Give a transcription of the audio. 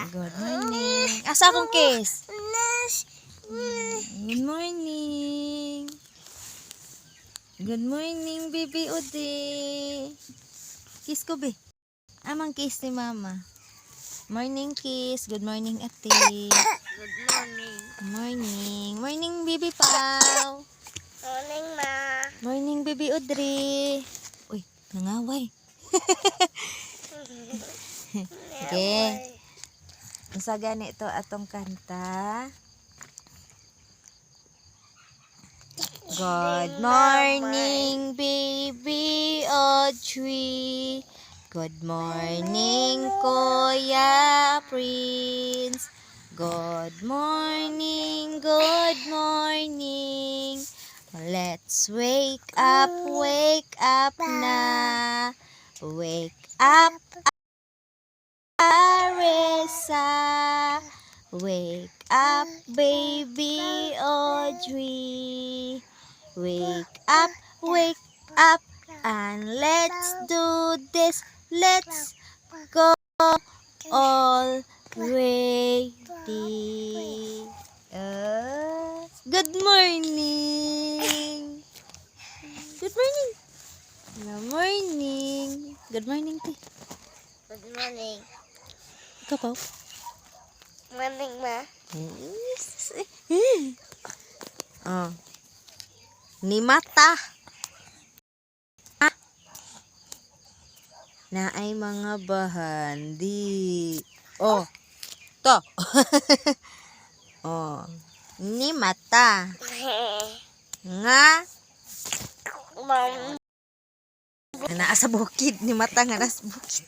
Good morning. Asa akong kiss? Good morning. Good morning, baby Ode. Kiss ko, be. Amang kiss ni mama. Morning kiss. Good morning, ate. Good morning. Morning. Morning, baby Pao. Morning, ma. Morning, baby Audrey. Uy, nangaway. Okay. Unsa gani ito atong kanta? Good morning, baby Audrey. Good morning, Kuya Prince. Good morning, good morning. Let's wake up na. Wake up, Arisa. Wake up, baby Audrey. Wake up, and let's do this. Let's go already. Good morning. Good morning. Good morning. Good morning, Ti. Good morning. Ikaw pa? Morning, ma. Yes. Oh. Ni mata. Na ay mga bahandi. Oh. To. Oh. Ni mata. Nga. Mom. Naa sa bukid. Ni mata nga nas bukid.